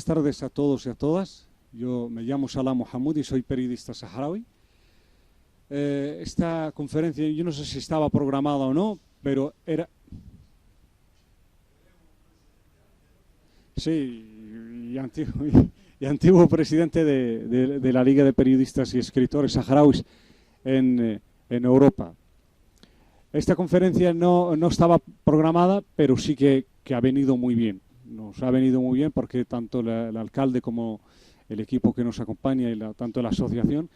Buenas tardes a todos y a todas. Yo me llamo Salah Mohamoud y soy periodista saharaui. Esta conferencia, yo no sé si estaba programada o no, pero era... Sí, y antiguo presidente de la Liga de Periodistas y Escritores Saharauis en Europa. Esta conferencia no estaba programada, pero sí que ha venido muy bien. Nos ha venido muy bien porque tanto el alcalde como el equipo que nos acompaña y tanto la asociación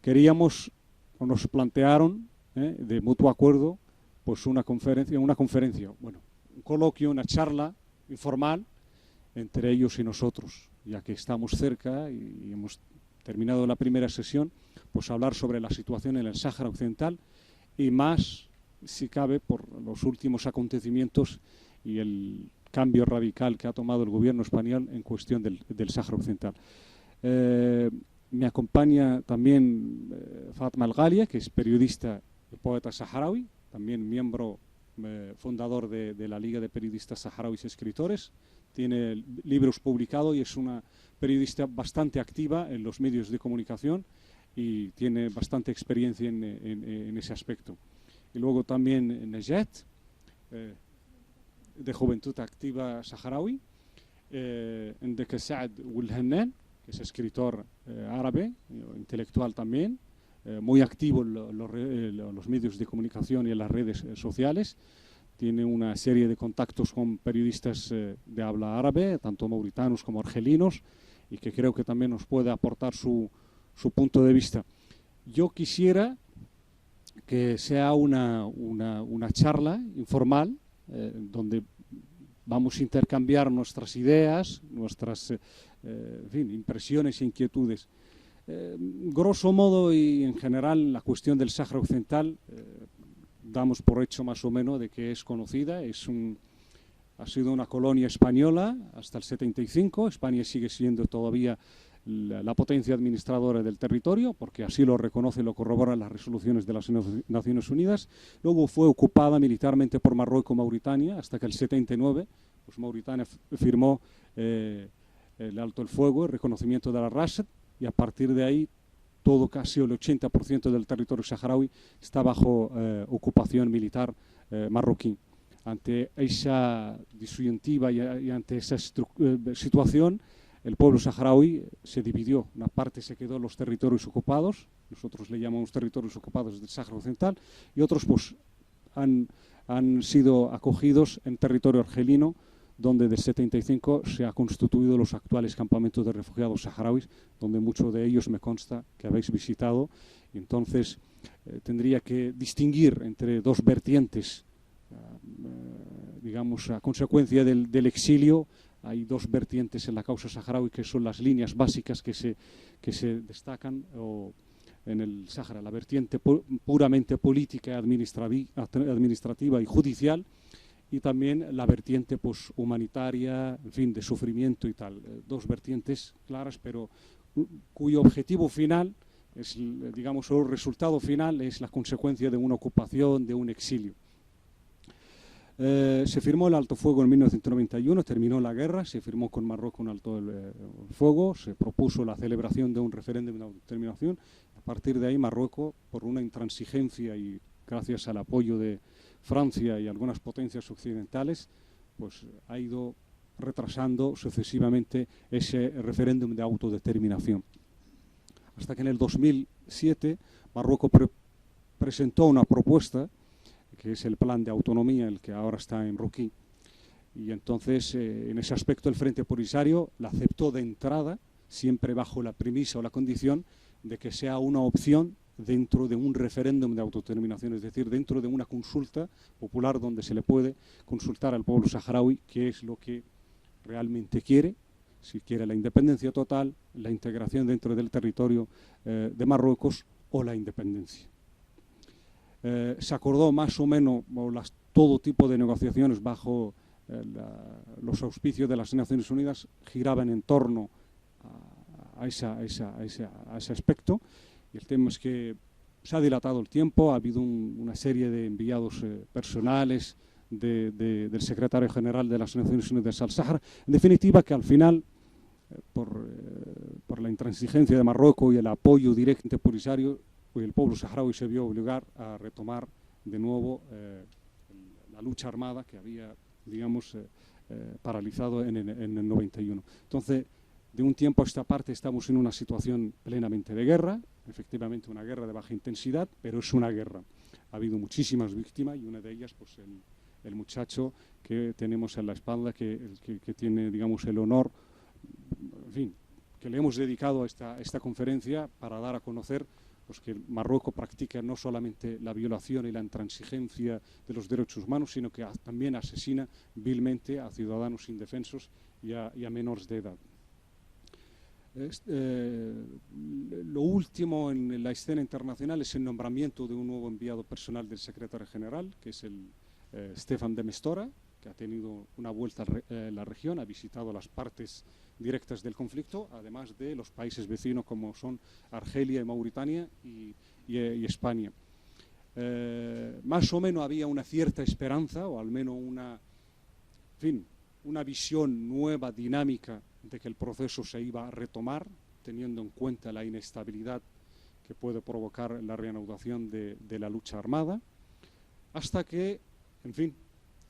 queríamos o nos plantearon de mutuo acuerdo pues una conferencia, bueno, un coloquio, una charla informal entre ellos y nosotros, ya que estamos cerca y hemos terminado la primera sesión, pues hablar sobre la situación en el Sáhara Occidental y más, si cabe, por los últimos acontecimientos y el cambio radical que ha tomado el gobierno español en cuestión del Sáhara Occidental. Me acompaña también Fatma Al-Ghalia, que es periodista y poeta saharaui, también miembro fundador de la Liga de Periodistas Saharauis y Escritores. Tiene libros publicados y es una periodista bastante activa en los medios de comunicación y tiene bastante experiencia en ese aspecto. Y luego también Najet, de Juventud Activa Saharaui, Ndeka Saad Oulhannan, que es escritor árabe, intelectual también, muy activo en los medios de comunicación y en las redes sociales. Tiene una serie de contactos con periodistas de habla árabe, tanto mauritanos como argelinos, y que creo que también nos puede aportar su punto de vista. Yo quisiera que sea una charla informal, donde vamos a intercambiar nuestras ideas, nuestras en fin, impresiones e inquietudes. Grosso modo y en general, la cuestión del Sáhara Occidental damos por hecho más o menos de que es conocida. Ha sido una colonia española hasta el 75. España sigue siendo todavía la potencia administradora del territorio, porque así lo reconoce y lo corroboran las resoluciones de las Naciones Unidas. Luego fue ocupada militarmente por Marruecos y Mauritania hasta que el 79, pues Mauritania firmó el alto el fuego, el reconocimiento de la Rased, y a partir de ahí todo, casi el 80% del territorio saharaui está bajo ocupación militar marroquí. Ante esa disyuntiva y ante esa situación, el pueblo saharaui se dividió. Una parte se quedó en los territorios ocupados, nosotros le llamamos territorios ocupados del Sáhara Occidental, y otros pues han sido acogidos en territorio argelino, donde desde 75 se han constituido los actuales campamentos de refugiados saharauis, donde muchos de ellos me consta que habéis visitado. Entonces, tendría que distinguir entre dos vertientes, digamos, a consecuencia del exilio. Hay dos vertientes en la causa saharaui que son las líneas básicas que se destacan en el Sáhara: la vertiente puramente política, administrativa y judicial, y también la vertiente pues, humanitaria, en fin, de sufrimiento y tal. Dos vertientes claras, pero cuyo objetivo final, digamos, el resultado final es la consecuencia de una ocupación, de un exilio. Se firmó el alto fuego en 1991, terminó la guerra, se firmó con Marruecos un alto fuego, se propuso la celebración de un referéndum de autodeterminación. A partir de ahí Marruecos, por una intransigencia y gracias al apoyo de Francia y algunas potencias occidentales, pues ha ido retrasando sucesivamente ese referéndum de autodeterminación. Hasta que en el 2007 Marruecos presentó una propuesta, que es el plan de autonomía, el que ahora está en Roquí, y entonces en ese aspecto el Frente Polisario la aceptó de entrada, siempre bajo la premisa o la condición de que sea una opción dentro de un referéndum de autodeterminación, es decir, dentro de una consulta popular donde se le puede consultar al pueblo saharaui qué es lo que realmente quiere, si quiere la independencia total, la integración dentro del territorio de Marruecos o la independencia. Se acordó más o menos todo tipo de negociaciones bajo los auspicios de las Naciones Unidas giraban en torno a ese aspecto. Y el tema es que se ha dilatado el tiempo, ha habido una serie de enviados personales del secretario general de las Naciones Unidas al Sáhara. En definitiva, que al final por la intransigencia de Marruecos y el apoyo directo Polisario, pues el pueblo saharaui se vio obligado a retomar de nuevo la lucha armada que había, digamos, paralizado en el 91. Entonces, de un tiempo a esta parte estamos en una situación plenamente de guerra, efectivamente una guerra de baja intensidad, pero es una guerra. Ha habido muchísimas víctimas y una de ellas, pues el muchacho que tenemos en la espalda, que tiene, digamos, el honor, en fin, que le hemos dedicado a esta conferencia para dar a conocer pues, que Marruecos practica no solamente la violación y la intransigencia de los derechos humanos, sino que también asesina vilmente a ciudadanos indefensos y a menores de edad. Lo último en la escena internacional es el nombramiento de un nuevo enviado personal del secretario general, que es el Stefan de Mistura, que ha tenido una vuelta a la región, ha visitado las partes directas del conflicto, además de los países vecinos como son Argelia y Mauritania y España. Más o menos había una cierta esperanza, o al menos una visión nueva, dinámica, de que el proceso se iba a retomar, teniendo en cuenta la inestabilidad que puede provocar la reanudación de la lucha armada, hasta que, en fin,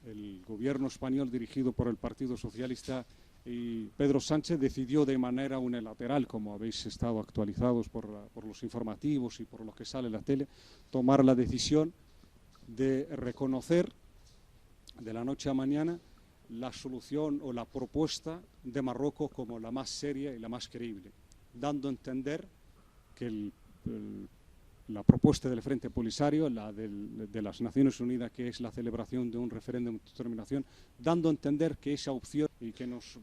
el gobierno español dirigido por el Partido Socialista y Pedro Sánchez decidió de manera unilateral, como habéis estado actualizados por los informativos y por lo que sale en la tele, tomar la decisión de reconocer de la noche a mañana la solución o la propuesta de Marruecos como la más seria y la más creíble, dando a entender que la propuesta del Frente Polisario, la de las Naciones Unidas, que es la celebración de un referéndum de autodeterminación, dando a entender que esa opción y que nos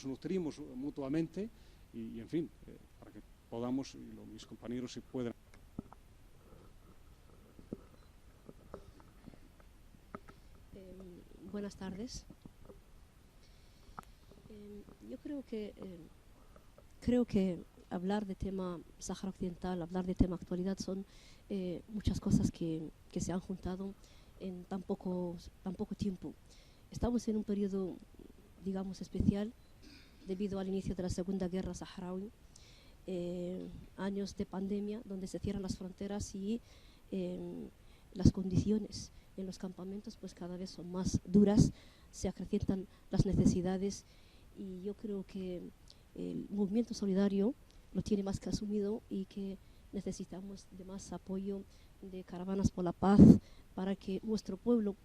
nutrimos mutuamente y en fin, para que podamos, y mis compañeros se puedan. Buenas tardes. Yo creo que hablar de tema Sáhara Occidental, hablar de tema actualidad, son muchas cosas que se han juntado en tan poco tiempo. Estamos en un periodo, digamos, especial debido al inicio de la Segunda Guerra Saharaui, años de pandemia donde se cierran las fronteras y las condiciones en los campamentos pues cada vez son más duras, se acrecientan las necesidades y yo creo que el movimiento solidario lo tiene más que asumido y que necesitamos de más apoyo de Caravanas por la Paz para que nuestro pueblo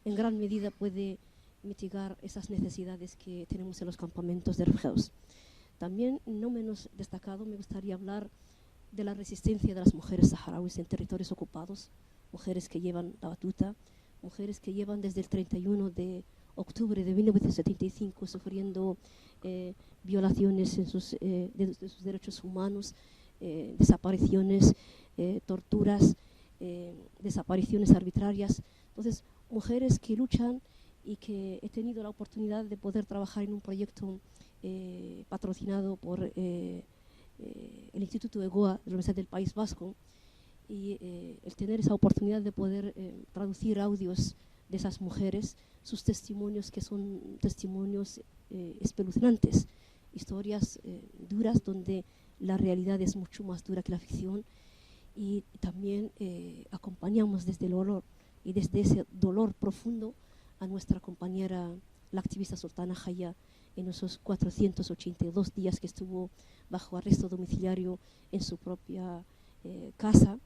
en gran medida puede mitigar esas necesidades que tenemos en los campamentos de refugiados. También, no menos destacado, me gustaría hablar de la resistencia de las mujeres saharauis en territorios ocupados, mujeres que llevan la batuta, mujeres que llevan desde el 31 de octubre de 1975 sufriendo violaciones de sus derechos humanos, desapariciones, torturas, desapariciones arbitrarias. Entonces, mujeres que luchan y que he tenido la oportunidad de poder trabajar en un proyecto patrocinado por el Instituto EGOA de la Universidad del País Vasco, y el tener esa oportunidad de poder traducir audios de esas mujeres, sus testimonios que son testimonios espeluznantes, historias duras donde la realidad es mucho más dura que la ficción, y también acompañamos desde el dolor y desde ese dolor profundo a nuestra compañera, la activista Sultana Jaya, en esos 482 días que estuvo bajo arresto domiciliario en su propia casa,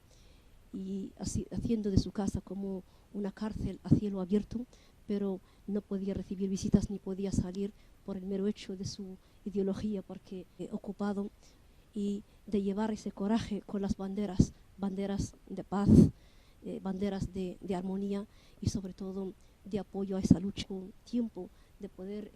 y haciendo de su casa como una cárcel a cielo abierto, pero no podía recibir visitas ni podía salir por el mero hecho de su ideología, porque ocupado, y de llevar ese coraje con las banderas de paz, banderas de armonía y sobre todo de apoyo a esa lucha. Con tiempo de poder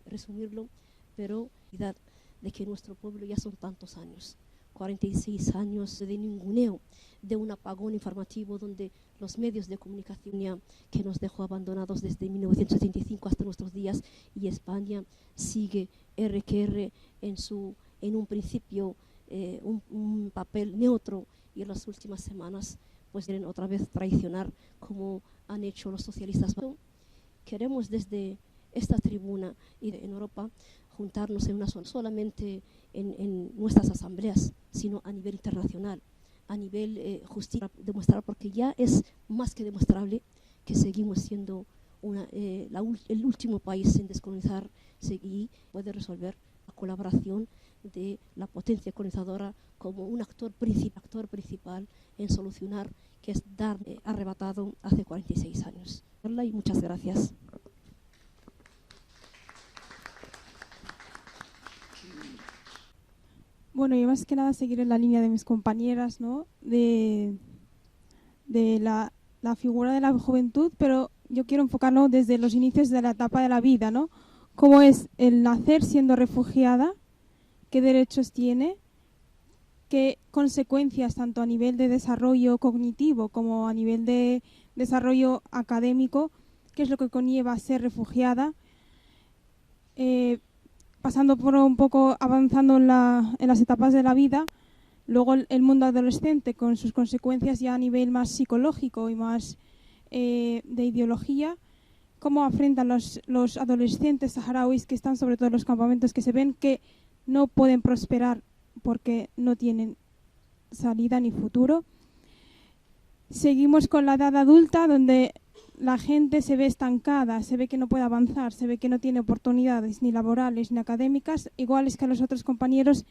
resumirlo, pero de que nuestro pueblo ya son tantos años, 46 años de ninguneo, de un apagón informativo donde los medios de comunicación que nos dejó abandonados desde 1975 hasta nuestros días, y España sigue R en un principio un papel neutro, y en las últimas semanas pues quieren otra vez traicionar como han hecho los socialistas. Queremos desde esta tribuna y en Europa juntarnos en una zona, solamente en nuestras asambleas, sino a nivel internacional, a nivel justicia, demostrar, porque ya es más que demostrable que seguimos siendo el último país sin descolonizar y puede resolver la colaboración de la potencia colonizadora como un actor principal en solucionar, que es dar arrebatado hace 46 años. Y muchas gracias. Bueno, yo más que nada seguiré la línea de mis compañeras, ¿no? De la figura de la juventud, pero yo quiero enfocarlo desde los inicios de la etapa de la vida, ¿no? Cómo es el nacer siendo refugiada, qué derechos tiene, qué consecuencias tanto a nivel de desarrollo cognitivo como a nivel de desarrollo académico, qué es lo que conlleva ser refugiada, pasando por un poco, avanzando en las etapas de la vida, luego el mundo adolescente con sus consecuencias ya a nivel más psicológico y más de ideología, cómo afrontan los adolescentes saharauis que están sobre todo en los campamentos, que se ven que no pueden prosperar porque no tienen salida ni futuro. Seguimos con la edad adulta, donde la gente se ve estancada, se ve que no puede avanzar, se ve que no tiene oportunidades ni laborales ni académicas, iguales que a los otros compañeros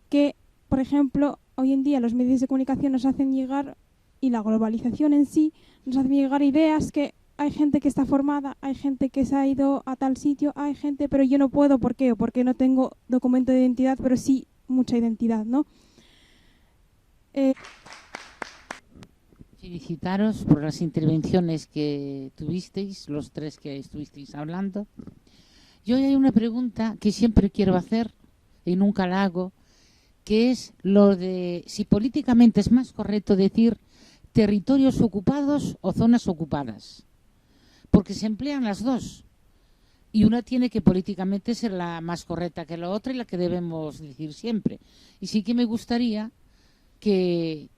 que, por ejemplo, hoy en día los medios de comunicación nos hacen llegar, y la globalización en sí, nos hacen llegar ideas que hay gente que está formada, hay gente que se ha ido a tal sitio, hay gente, pero yo no puedo, ¿por qué? O porque no tengo documento de identidad, pero sí mucha identidad, ¿no? Felicitaros por las intervenciones que tuvisteis, los tres que estuvisteis hablando. Yo hay una pregunta que siempre quiero hacer y nunca la hago, que es lo de si políticamente es más correcto decir territorios ocupados o zonas ocupadas, porque se emplean las dos y una tiene que políticamente ser la más correcta que la otra y la que debemos decir siempre. Y sí que me gustaría que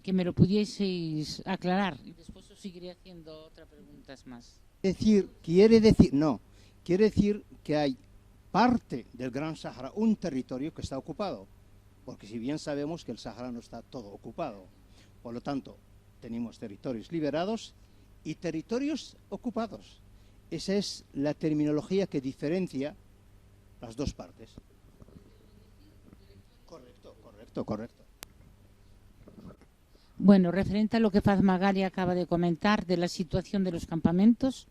me lo pudieseis aclarar y después os seguiré haciendo otras preguntas más. Quiere decir que hay parte del Gran Sahara, un territorio que está ocupado, porque si bien sabemos que el Sahara no está todo ocupado, por lo tanto tenemos territorios liberados y territorios ocupados. Esa es la terminología que diferencia las dos partes. Correcto. Bueno, referente a lo que Paz Magali acaba de comentar de la situación de los campamentos,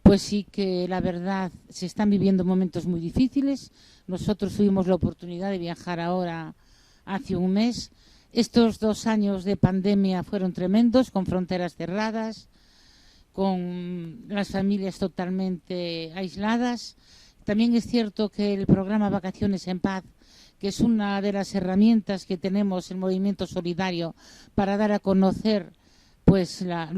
pues sí que la verdad se están viviendo momentos muy difíciles. Nosotros tuvimos la oportunidad de viajar ahora hace un mes. Estos 2 años de pandemia fueron tremendos, con fronteras cerradas, con las familias totalmente aisladas. También es cierto que el programa Vacaciones en Paz, que es una de las herramientas que tenemos el Movimiento Solidario para dar a conocer pues la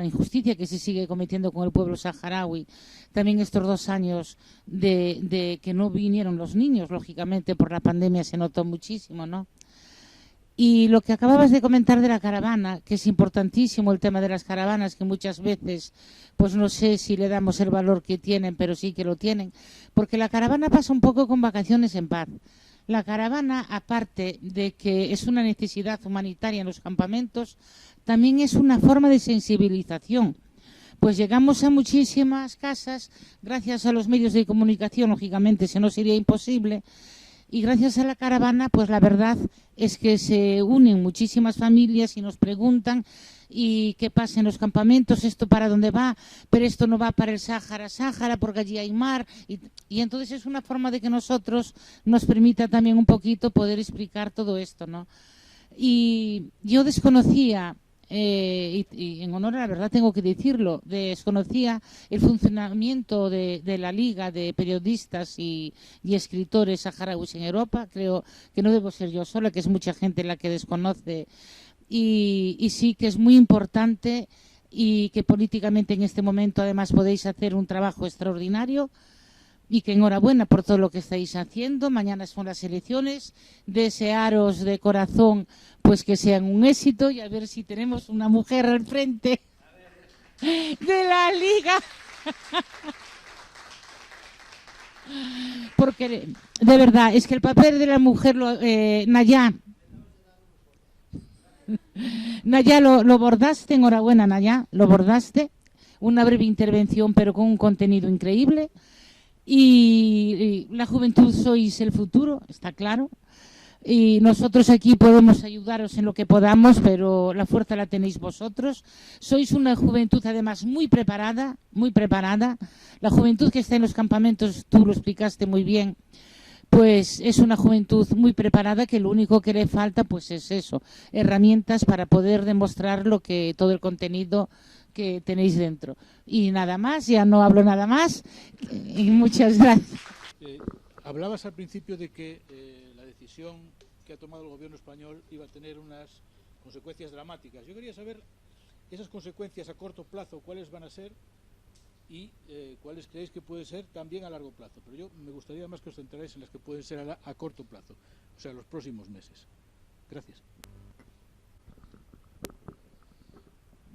injusticia que se sigue cometiendo con el pueblo saharaui. También estos 2 años de que no vinieron los niños, lógicamente por la pandemia se notó muchísimo, ¿no? Y lo que acababas de comentar de la caravana, que es importantísimo el tema de las caravanas, que muchas veces, pues no sé si le damos el valor que tienen, pero sí que lo tienen, porque la caravana pasa un poco con Vacaciones en Paz. La caravana, aparte de que es una necesidad humanitaria en los campamentos, también es una forma de sensibilización. Pues llegamos a muchísimas casas, gracias a los medios de comunicación, lógicamente, si no sería imposible, y gracias a la caravana, pues la verdad es que se unen muchísimas familias y nos preguntan y qué pasa en los campamentos, esto para dónde va, pero esto no va para el Sáhara, porque allí hay mar. Y entonces es una forma de que nosotros nos permita también un poquito poder explicar todo esto, ¿no? Y yo desconocía, y en honor a la verdad tengo que decirlo, desconocía el funcionamiento de la Liga de Periodistas y Escritores Saharauis en Europa. Creo que no debo ser yo sola, que es mucha gente la que desconoce. Y sí que es muy importante y que políticamente en este momento además podéis hacer un trabajo extraordinario y que enhorabuena por todo lo que estáis haciendo. Mañana son las elecciones, desearos de corazón pues que sean un éxito y a ver si tenemos una mujer al frente de la Liga. Porque, de verdad, es que el papel de la mujer, Nayá, lo bordaste, enhorabuena, Nayá, lo bordaste. Una breve intervención, pero con un contenido increíble. Y la juventud sois el futuro, está claro. Y nosotros aquí podemos ayudaros en lo que podamos, pero la fuerza la tenéis vosotros. Sois una juventud además muy preparada, muy preparada. La juventud que está en los campamentos, tú lo explicaste muy bien, pues es una juventud muy preparada que lo único que le falta pues es eso, herramientas para poder demostrar todo el contenido que tenéis dentro. Y nada más, ya no hablo nada más. Y muchas gracias. Hablabas al principio de que la decisión que ha tomado el gobierno español iba a tener unas consecuencias dramáticas. Yo quería saber esas consecuencias a corto plazo, cuáles van a ser y cuáles creéis que pueden ser también a largo plazo. Pero yo me gustaría más que os centrarais en las que pueden ser a corto plazo, o sea, los próximos meses. Gracias.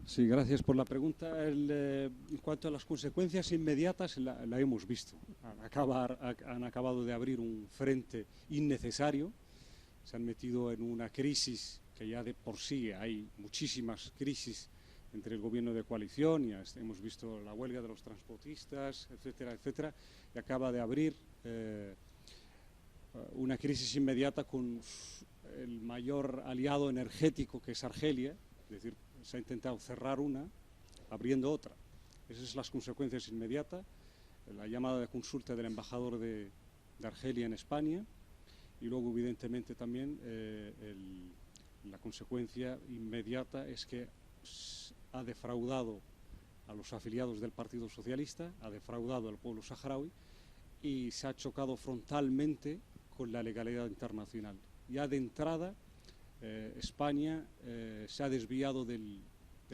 Sí, gracias por la pregunta. En cuanto a las consecuencias inmediatas, la hemos visto. Han acabado de abrir un frente innecesario, se han metido en una crisis que ya de por sí hay muchísimas crisis entre el gobierno de coalición, ya hemos visto la huelga de los transportistas, etcétera, etcétera, y acaba de abrir una crisis inmediata con el mayor aliado energético, que es Argelia, es decir, se ha intentado cerrar una, abriendo otra. Esas son las consecuencias inmediatas. La llamada de consulta del embajador de Argelia en España y luego, evidentemente, también la consecuencia inmediata es que ha defraudado a los afiliados del Partido Socialista, ha defraudado al pueblo saharaui y se ha chocado frontalmente con la legalidad internacional. Ya de entrada, España se ha desviado del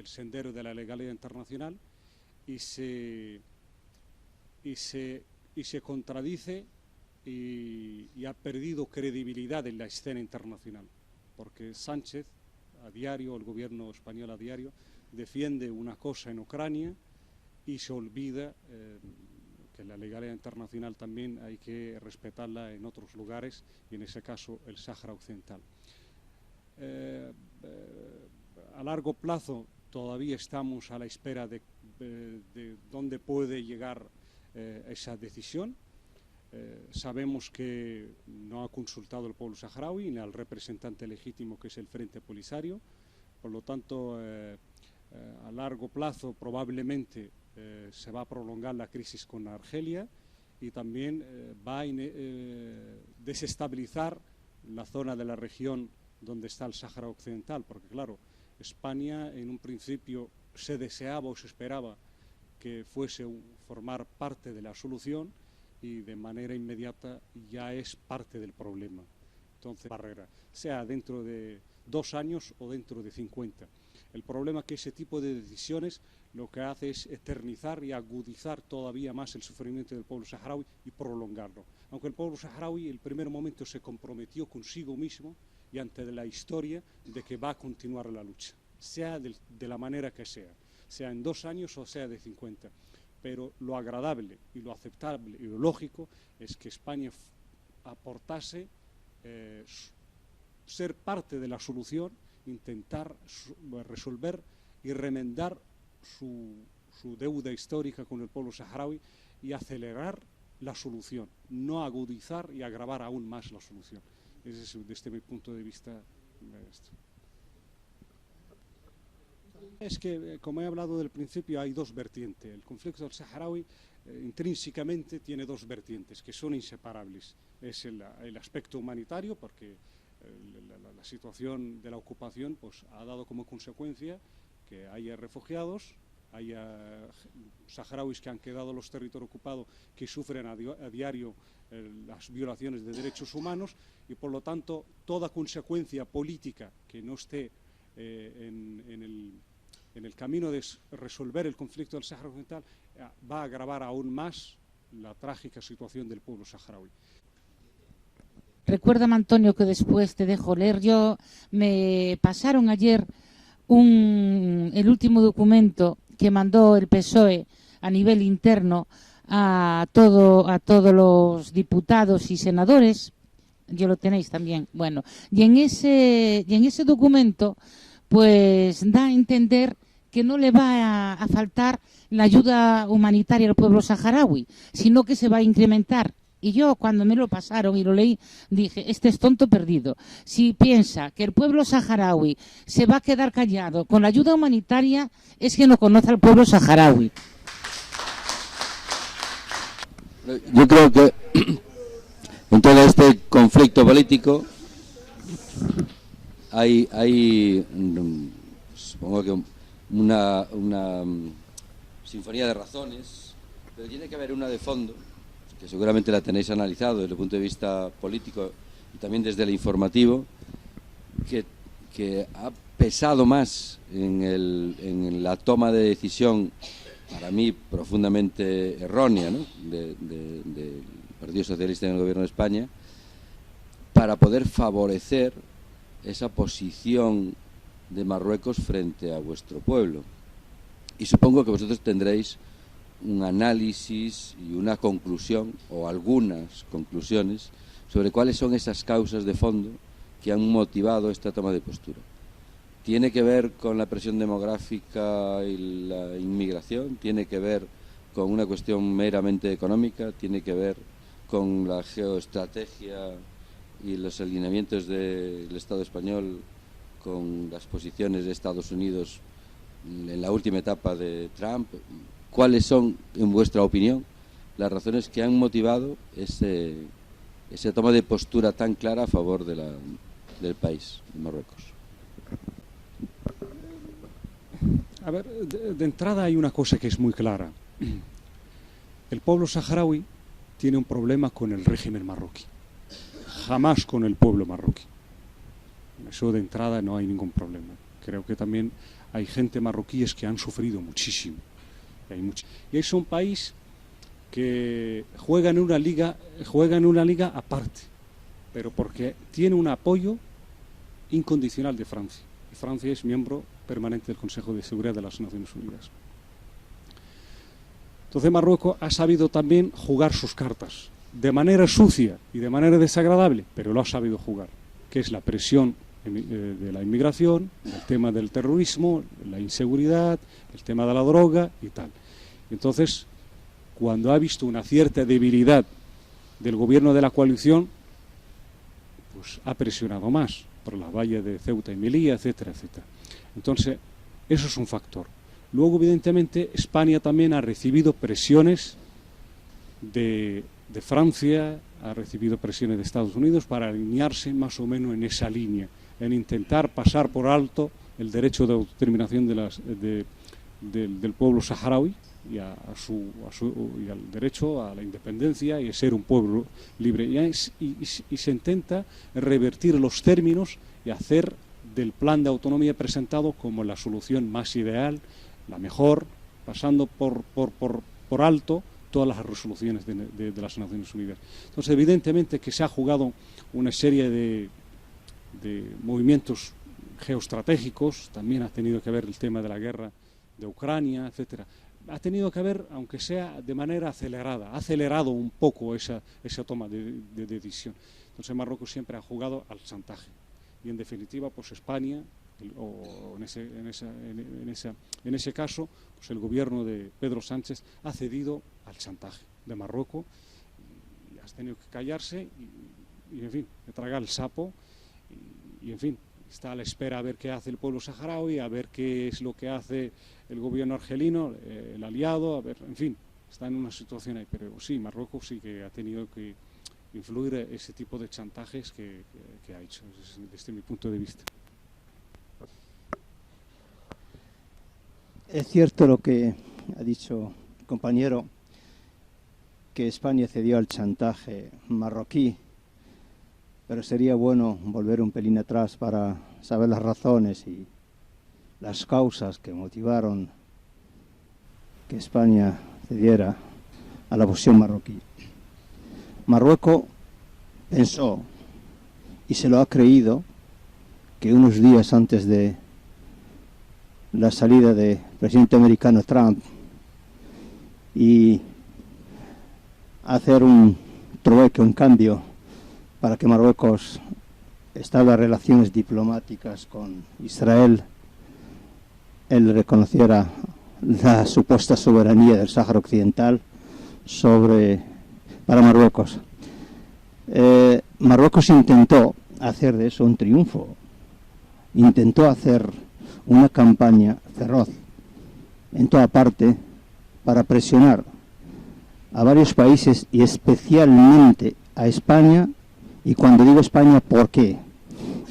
sendero de la legalidad internacional y se contradice y ha perdido credibilidad en la escena internacional, porque Sánchez a diario, el gobierno español a diario, defiende una cosa en Ucrania y se olvida que la legalidad internacional también hay que respetarla en otros lugares, y en ese caso el Sáhara Occidental. A largo plazo todavía estamos a la espera de dónde puede llegar esa decisión. Sabemos que no ha consultado el pueblo saharaui ni al representante legítimo, que es el Frente Polisario. Por lo tanto, a largo plazo probablemente se va a prolongar la crisis con Argelia y también va a desestabilizar la zona de la región donde está el Sáhara Occidental, porque claro, España en un principio se deseaba o se esperaba que fuese formar parte de la solución y de manera inmediata ya es parte del problema. Entonces, barrera, sea dentro de 2 años o dentro de 50. El problema es que ese tipo de decisiones lo que hace es eternizar y agudizar todavía más el sufrimiento del pueblo saharaui y prolongarlo. Aunque el pueblo saharaui en el primer momento se comprometió consigo mismo y ante la historia de que va a continuar la lucha, sea de la manera que sea en 2 años o sea de 50. Pero lo agradable y lo aceptable y lo lógico es que España aportase ser parte de la solución, intentar resolver y remendar su deuda histórica con el pueblo saharaui y acelerar la solución, no agudizar y agravar aún más la solución. Ese es desde mi punto de vista. Es que, como he hablado del principio, hay 2 vertientes. El conflicto del saharaui intrínsecamente tiene 2 vertientes que son inseparables. Es el aspecto humanitario, porque la situación de la ocupación pues, ha dado como consecuencia que haya refugiados, haya saharauis que han quedado en los territorios ocupados que sufren a diario las violaciones de derechos humanos, y por lo tanto toda consecuencia política que no esté en el camino de resolver el conflicto del Sáhara Occidental va a agravar aún más la trágica situación del pueblo saharaui. Recuérdame, Antonio, que después te dejo leer. Me pasaron ayer el último documento que mandó el PSOE a nivel interno a todos los diputados y senadores. Ya lo tenéis también. Bueno, y en ese documento pues da a entender que no le va a faltar la ayuda humanitaria al pueblo saharaui, sino que se va a incrementar. Y yo, cuando me lo pasaron y lo leí, dije, este es tonto perdido. Si piensa que el pueblo saharaui se va a quedar callado con la ayuda humanitaria, es que no conoce al pueblo saharaui. Yo creo que en todo este conflicto político hay supongo que una sinfonía de razones, pero tiene que haber una de fondo, que seguramente la tenéis analizado desde el punto de vista político y también desde el informativo, que ha pesado más en la toma de decisión, para mí profundamente errónea, ¿no?, del Partido Socialista en el Gobierno de España, para poder favorecer esa posición de Marruecos frente a vuestro pueblo. Y supongo que vosotros tendréis un análisis y una conclusión, o algunas conclusiones, sobre cuáles son esas causas de fondo que han motivado esta toma de postura. ¿Tiene que ver con la presión demográfica y la inmigración? ¿Tiene que ver con una cuestión meramente económica? ¿Tiene que ver con la geoestrategia y los alineamientos del Estado español con las posiciones de Estados Unidos en la última etapa de Trump? ¿Cuáles son, en vuestra opinión, las razones que han motivado esa toma de postura tan clara a favor del país, de Marruecos? A ver, de entrada hay una cosa que es muy clara. El pueblo saharaui tiene un problema con el régimen marroquí, jamás con el pueblo marroquí. Eso de entrada no hay ningún problema. Creo que también hay gente marroquíes que han sufrido muchísimo. Y es un país que juega en una liga aparte, pero porque tiene un apoyo incondicional de Francia. Y Francia es miembro permanente del Consejo de Seguridad de las Naciones Unidas. Entonces Marruecos ha sabido también jugar sus cartas, de manera sucia y de manera desagradable, pero lo ha sabido jugar, que es la presión de la inmigración, el tema del terrorismo, la inseguridad, el tema de la droga y tal. Entonces, cuando ha visto una cierta debilidad del gobierno de la coalición, pues ha presionado más por las valles de Ceuta y Melilla, etcétera, etcétera. Entonces, eso es un factor. Luego, evidentemente, España también ha recibido presiones de Francia, ha recibido presiones de Estados Unidos para alinearse más o menos en esa línea, en intentar pasar por alto el derecho de autodeterminación del pueblo saharaui y al derecho a la independencia y a ser un pueblo libre. Y se intenta revertir los términos y hacer del plan de autonomía presentado como la solución más ideal, la mejor, pasando por alto todas las resoluciones de las Naciones Unidas. Entonces, evidentemente que se ha jugado una serie de movimientos geoestratégicos, también ha tenido que ver el tema de la guerra de Ucrania, etcétera. Ha tenido que ver, aunque sea de manera acelerada, ha acelerado un poco esa toma de decisión. Entonces Marruecos siempre ha jugado al chantaje. Y en definitiva, pues España, o en ese caso, pues el gobierno de Pedro Sánchez ha cedido al chantaje de Marruecos y ha tenido que callarse y en fin, tragar el sapo y en fin, está a la espera a ver qué hace el pueblo saharaui, a ver qué es lo que hace el gobierno argelino, el aliado, a ver, en fin, está en una situación ahí, pero sí, Marruecos sí que ha tenido que influir ese tipo de chantajes que ha hecho, desde mi punto de vista. Es cierto lo que ha dicho el compañero, que España cedió al chantaje marroquí, pero sería bueno volver un pelín atrás para saber las razones y las causas que motivaron que España cediera a la posición marroquí. Marruecos pensó, y se lo ha creído, que unos días antes de la salida del presidente americano Trump y hacer un trueque, un cambio, para que Marruecos establezca relaciones diplomáticas con Israel, él reconociera la supuesta soberanía del Sáhara Occidental para Marruecos. Marruecos intentó hacer de eso un triunfo, intentó hacer una campaña feroz en toda parte para presionar a varios países y especialmente a España. Y cuando digo España, ¿por qué?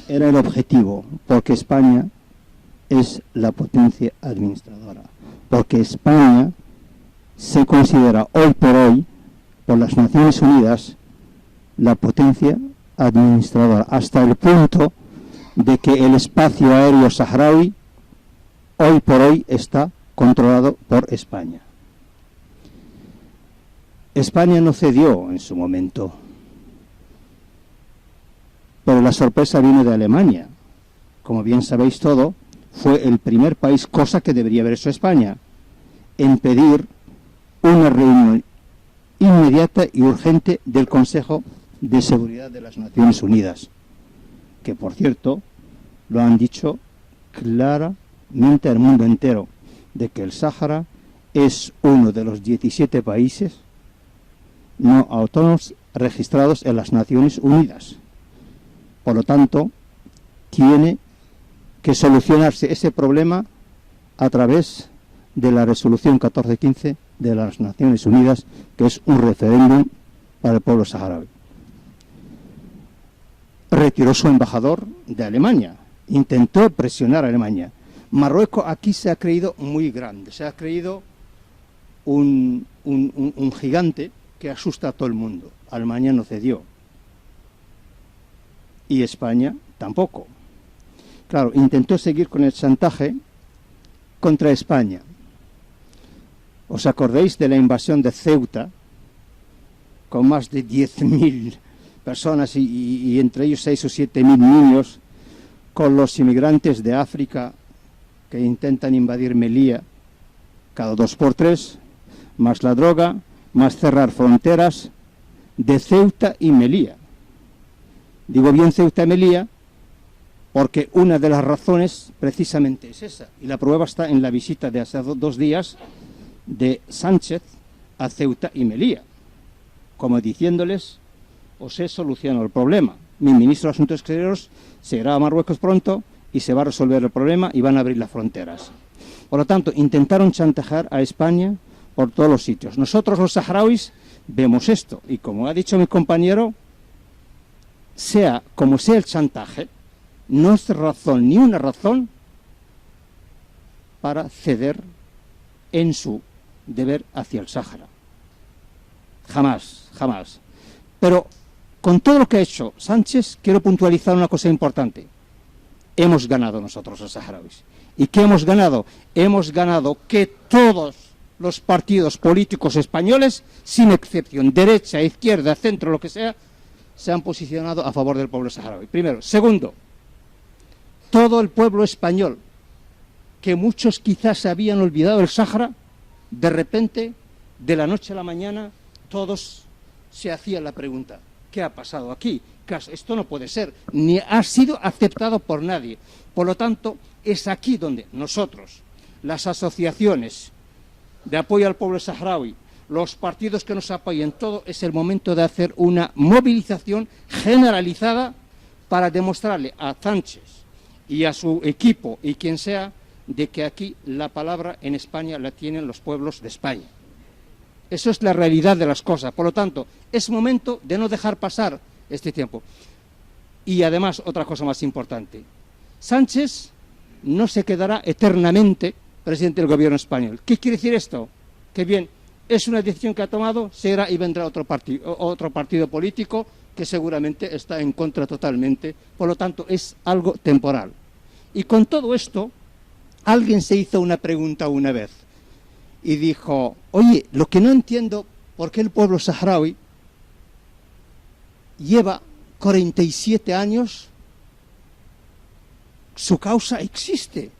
Era el objetivo, porque España es la potencia administradora, porque España se considera hoy por hoy, por las Naciones Unidas, la potencia administradora, hasta el punto de que el espacio aéreo saharaui hoy por hoy está controlado por España. España no cedió en su momento, pero la sorpresa vino de Alemania. Como bien sabéis todo, fue el primer país, cosa que debería haber hecho España, en pedir una reunión inmediata y urgente del Consejo de Seguridad de las Naciones Unidas, que por cierto lo han dicho claramente al mundo entero, de que el Sáhara es uno de los 17 países no autónomos registrados en las Naciones Unidas. Por lo tanto, tiene que solucionarse ese problema a través de la resolución 1415 de las Naciones Unidas, que es un referéndum para el pueblo saharaui. Retiró su embajador de Alemania, intentó presionar a Alemania. Marruecos aquí se ha creído muy grande, se ha creído un gigante que asusta a todo el mundo. Alemania no cedió. Y España tampoco. Claro, intentó seguir con el chantaje contra España. ¿Os acordáis de la invasión de Ceuta? Con más de 10.000 personas y entre ellos 6 o 7.000 niños, con los inmigrantes de África que intentan invadir Melilla cada 2 por 3, más la droga, más cerrar fronteras de Ceuta y Melilla. Digo bien Ceuta y Melilla porque una de las razones precisamente es esa, y la prueba está en la visita de hace 2 días de Sánchez a Ceuta y Melilla, como diciéndoles: os he solucionado el problema, mi ministro de Asuntos Exteriores se irá a Marruecos pronto y se va a resolver el problema y van a abrir las fronteras. Por lo tanto, intentaron chantajear a España por todos los sitios. Nosotros los saharauis vemos esto, y como ha dicho mi compañero, sea como sea el chantaje, no es razón ni una razón para ceder en su deber hacia el Sáhara. Jamás, jamás. Pero con todo lo que ha hecho Sánchez, quiero puntualizar una cosa importante. Hemos ganado nosotros los saharauis. ¿Y qué hemos ganado? Hemos ganado que todos los partidos políticos españoles, sin excepción, derecha, izquierda, centro, lo que sea, se han posicionado a favor del pueblo saharaui. Primero. Segundo, todo el pueblo español, que muchos quizás se habían olvidado del Sáhara, de repente, de la noche a la mañana, todos se hacían la pregunta: ¿qué ha pasado aquí? Esto no puede ser, ni ha sido aceptado por nadie. Por lo tanto, es aquí donde nosotros, las asociaciones de apoyo al pueblo saharaui, los partidos que nos apoyen, todo es el momento de hacer una movilización generalizada para demostrarle a Sánchez y a su equipo y quien sea de que aquí la palabra en España la tienen los pueblos de España. Eso es la realidad de las cosas. Por lo tanto, es momento de no dejar pasar este tiempo. Y además, otra cosa más importante. Sánchez no se quedará eternamente presidente del gobierno español. ¿Qué quiere decir esto? Que bien, es una decisión que ha tomado, se irá y vendrá otro partido político que seguramente está en contra totalmente. Por lo tanto, es algo temporal. Y con todo esto, alguien se hizo una pregunta una vez y dijo: oye, lo que no entiendo, ¿por qué el pueblo saharaui lleva 47 años, su causa existe?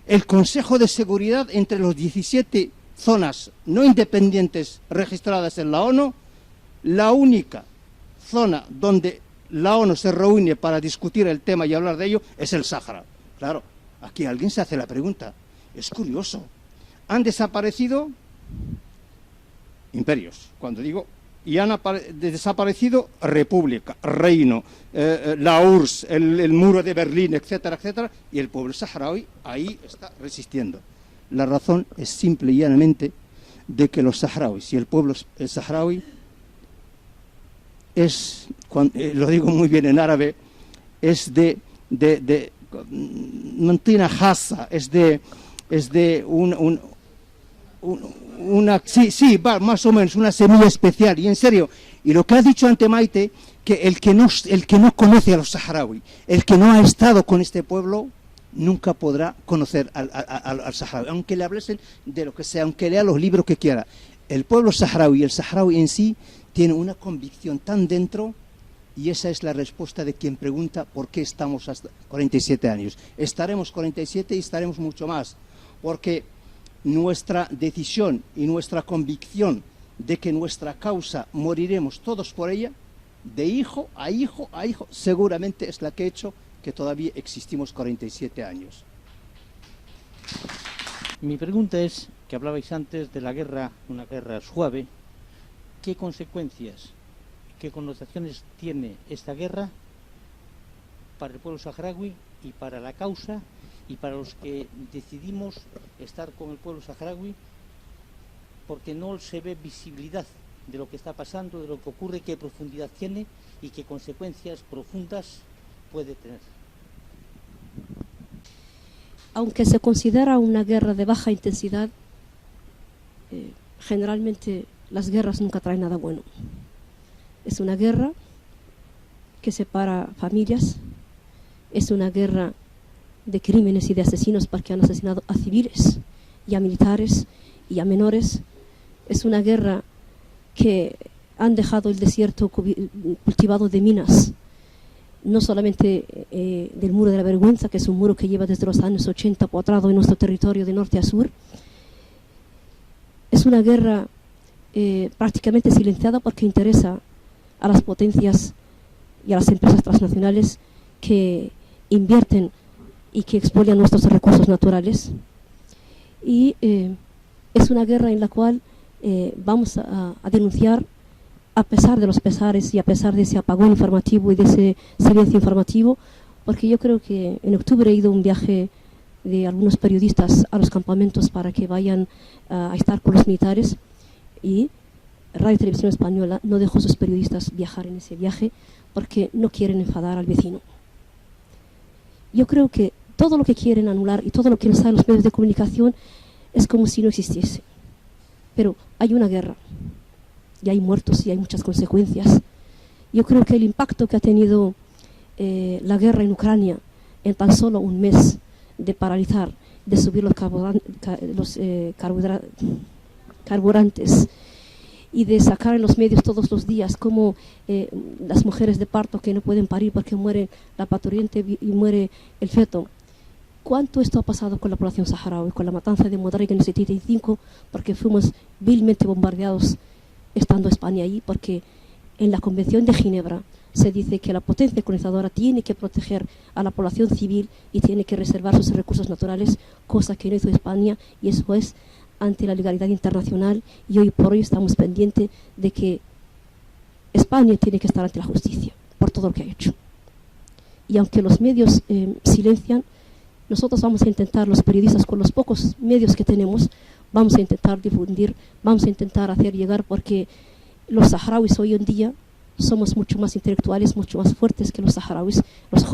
El Consejo de Seguridad, entre los 17 zonas no independientes registradas en la ONU, la única zona donde la ONU se reúne para discutir el tema y hablar de ello es el Sáhara. Claro, aquí alguien se hace la pregunta. Es curioso. Han desaparecido imperios, cuando digo, y han desaparecido república, reino, la URSS, el muro de Berlín, etcétera, etcétera, y el pueblo saharaui ahí está resistiendo. La razón es simple y llanamente de que los saharauis y el pueblo saharaui es, lo digo muy bien en árabe, es de mantina hasa, es de una, sí, más o menos una semilla especial, y en serio, y lo que ha dicho ante Maite, que el que no conoce a los saharaui, el que no ha estado con este pueblo, nunca podrá conocer al saharaui, aunque le hablesen de lo que sea, aunque lea los libros que quiera. El pueblo saharaui, el saharaui en sí, tiene una convicción tan dentro, y esa es la respuesta de quien pregunta por qué estamos hasta 47 años. Estaremos 47 y estaremos mucho más, porque nuestra decisión y nuestra convicción de que nuestra causa moriremos todos por ella, de hijo a hijo a hijo, seguramente es la que ha hecho que todavía existimos 47 años. Mi pregunta es, que hablabais antes de la guerra, una guerra suave, ¿qué consecuencias, qué connotaciones tiene esta guerra para el pueblo saharaui y para la causa y para los que decidimos estar con el pueblo saharaui, porque no se ve visibilidad de lo que está pasando, de lo que ocurre, qué profundidad tiene y qué consecuencias profundas puede tener? Aunque se considera una guerra de baja intensidad, generalmente las guerras nunca traen nada bueno. Es una guerra que separa familias, es una guerra de crímenes y de asesinos porque han asesinado a civiles y a militares y a menores. Es una guerra que han dejado el desierto cultivado de minas, no solamente del muro de la vergüenza, que es un muro que lleva desde los años 80 apotrado en nuestro territorio de norte a sur. Es una guerra prácticamente silenciada porque interesa a las potencias y a las empresas transnacionales que invierten y que expolian nuestros recursos naturales. Y es una guerra en la cual vamos a denunciar, a pesar de los pesares y a pesar de ese apagón informativo y de ese silencio informativo, porque yo creo que en octubre ha ido un viaje de algunos periodistas a los campamentos para que vayan a estar con los militares, y Radio y Televisión Española no dejó a sus periodistas viajar en ese viaje porque no quieren enfadar al vecino. Yo creo que todo lo que quieren anular y todo lo que nos dan los medios de comunicación es como si no existiese. Pero hay una guerra, y hay muertos y hay muchas consecuencias. Yo creo que el impacto que ha tenido la guerra en Ucrania en tan solo un mes de paralizar, de subir los carburantes y de sacar en los medios todos los días como las mujeres de parto que no pueden parir porque muere la parturiente y muere el feto. ¿Cuánto esto ha pasado con la población saharaui, con la matanza de Modrega en el 75, porque fuimos vilmente bombardeados estando España ahí, porque en la Convención de Ginebra se dice que la potencia colonizadora tiene que proteger a la población civil y tiene que reservar sus recursos naturales, cosa que no hizo España, y eso es ante la legalidad internacional, y hoy por hoy estamos pendientes de que España tiene que estar ante la justicia por todo lo que ha hecho. Y aunque los medios silencian, nosotros vamos a intentar, los periodistas, con los pocos medios que tenemos, vamos a intentar difundir, vamos a intentar hacer llegar, porque los saharauis hoy en día somos mucho más intelectuales, mucho más fuertes que los saharauis,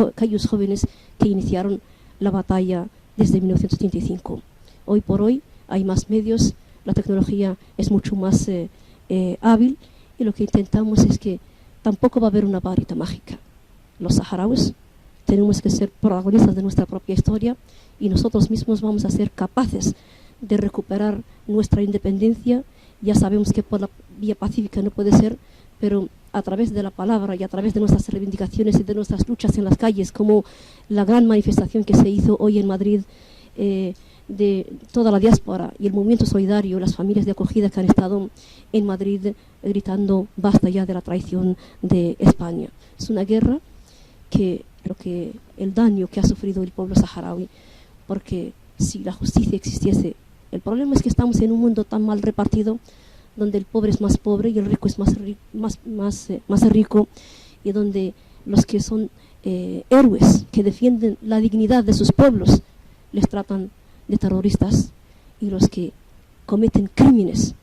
aquellos jóvenes que iniciaron la batalla desde 1935. Hoy por hoy hay más medios, la tecnología es mucho más hábil, y lo que intentamos es que tampoco va a haber una varita mágica. Los saharauis tenemos que ser protagonistas de nuestra propia historia, y nosotros mismos vamos a ser capaces de recuperar nuestra independencia. Ya sabemos que por la vía pacífica no puede ser, pero a través de la palabra y a través de nuestras reivindicaciones y de nuestras luchas en las calles, como la gran manifestación que se hizo hoy en Madrid de toda la diáspora y el movimiento solidario, las familias de acogida que han estado en Madrid gritando basta ya de la traición de España. Es una guerra que el daño que ha sufrido el pueblo saharaui, porque si la justicia existiese, el problema es que estamos en un mundo tan mal repartido, donde el pobre es más pobre y el rico es más rico, y donde los que son héroes que defienden la dignidad de sus pueblos les tratan de terroristas, y los que cometen crímenes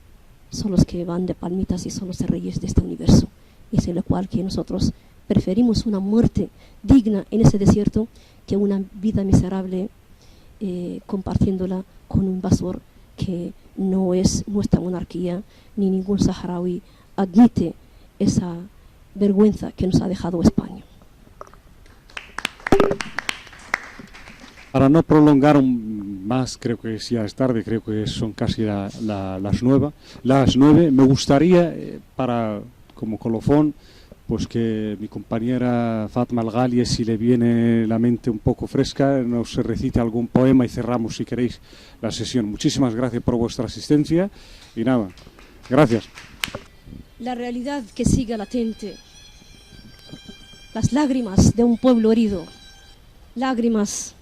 son los que van de palmitas y son los reyes de este universo. Y es en lo cual que nosotros preferimos una muerte digna en ese desierto que una vida miserable compartiéndola con un invasor que no es nuestra monarquía, ni ningún saharaui admite esa vergüenza que nos ha dejado España. Para no prolongar más, creo que ya es tarde, creo que son casi las 9, me gustaría, como colofón, pues que mi compañera Fatma Al-Ghali, si le viene la mente un poco fresca, nos recite algún poema y cerramos, si queréis, la sesión. Muchísimas gracias por vuestra asistencia y nada, gracias. La realidad que sigue latente, las lágrimas de un pueblo herido, lágrimas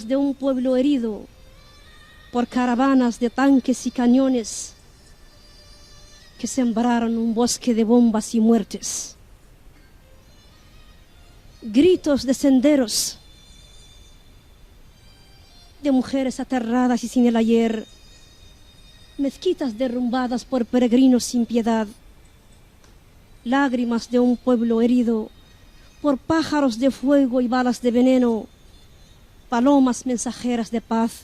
de un pueblo herido por caravanas de tanques y cañones que sembraron un bosque de bombas y muertes. Gritos de senderos, de mujeres aterradas y sin el ayer, mezquitas derrumbadas por peregrinos sin piedad, lágrimas de un pueblo herido por pájaros de fuego y balas de veneno, palomas mensajeras de paz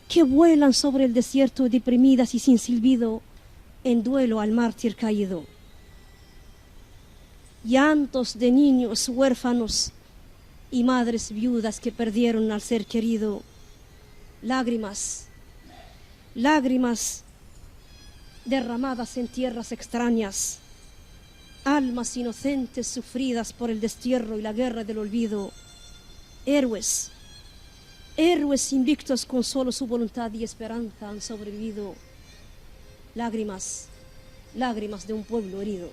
que vuelan sobre el desierto deprimidas y sin silbido, en duelo al mártir caído. Llantos de niños huérfanos y madres viudas que perdieron al ser querido, lágrimas derramadas en tierras extrañas, almas inocentes sufridas por el destierro y la guerra del olvido, héroes invictos con solo su voluntad y esperanza han sobrevivido, lágrimas de un pueblo herido.